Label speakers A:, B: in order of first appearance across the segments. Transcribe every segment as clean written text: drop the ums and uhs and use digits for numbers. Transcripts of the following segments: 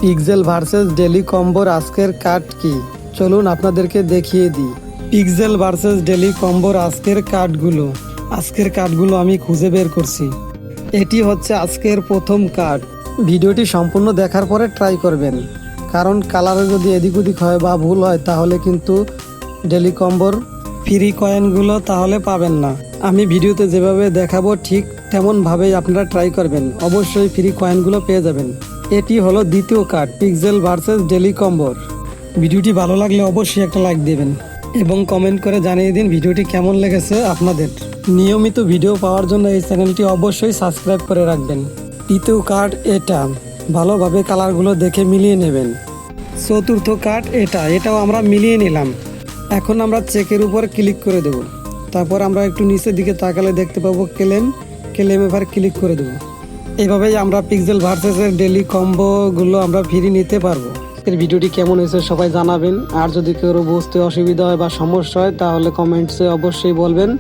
A: Pixel versus daily কম্বোর আজকের card কি, চলুন আপনাদেরকে দেখিয়ে দিই। পিক্সেল ভার্সেস ডেলি কম্বোর আজকের কার্ডগুলো আমি খুঁজে বের করছি। এটি হচ্ছে আজকের প্রথম কার্ড। ভিডিওটি সম্পূর্ণ দেখার পরে ট্রাই করবেন, কারণ কালারে যদি এদিক ওদিক হয় বা ভুল হয় তাহলে কিন্তু ডেলি কম্বোর ফ্রি কয়েনগুলো তাহলে পাবেন না। আমি ভিডিওতে যেভাবে দেখাবো ঠিক তেমনভাবেই আপনারা ট্রাই করবেন, অবশ্যই ফ্রি কয়েনগুলো পেয়ে যাবেন। এটি হলো দ্বিতীয় কার্ড পিক্সেল ভার্সেস ডেলি কম্বোর। ভিডিওটি ভালো লাগলে অবশ্যই একটা লাইক দেবেন এবং কমেন্ট করে জানিয়ে দিন ভিডিওটি কেমন লেগেছে আপনাদের। নিয়মিত ভিডিও পাওয়ার জন্য এই চ্যানেলটি অবশ্যই সাবস্ক্রাইব করে রাখবেন। তৃতীয় কার্ড এটা, ভালোভাবে কালারগুলো দেখে মিলিয়ে নেবেন। চতুর্থ কার্ড এটাও আমরা মিলিয়ে নিলাম। এখন আমরা চেকের উপর ক্লিক করে দেব। তারপর আমরা একটু নিচের দিকে তাকালে দেখতে পাবো ক্লেম এবার ক্লিক করে দেবো। এভাবেই আমরা পিক্সেল ভার্সেসের ডেলি কম্বোগুলো আমরা ফ্রি নিতে পারবো। এর ভিডিওটি কেমন হয়েছে সবাই জানাবেন, আর যদি কেউ বুঝতে অসুবিধা হয় বা সমস্যা হয় তাহলে কমেন্টসে অবশ্যই বলবেন।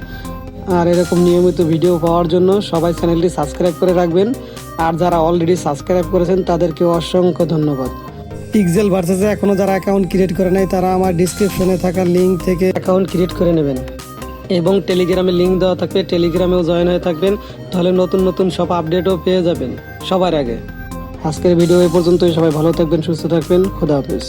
A: আর এরকম নিয়মিত ভিডিও পাওয়ার জন্য সবাই চ্যানেলটি সাবস্ক্রাইব করে রাখবেন, আর যারা অলরেডি সাবস্ক্রাইব করেছেন তাদেরকে অসংখ্য ধন্যবাদ। পিক্সেল ভার্সেসে এখনও যারা অ্যাকাউন্ট ক্রিয়েট করে নাই তারা আমার ডিসক্রিপশনে থাকা লিঙ্ক থেকে অ্যাকাউন্ট ক্রিয়েট করে নেবেন এবং টেলিগ্রামে লিঙ্ক দেওয়া থাকবে, টেলিগ্রামেও জয়েন হয়ে থাকবেন, তাহলে নতুন নতুন সব আপডেটও পেয়ে যাবেন সবার আগে। আজকের ভিডিও এই পর্যন্তই। সবাই ভালো থাকবেন, সুস্থ থাকবেন, খোদা হাফেজ।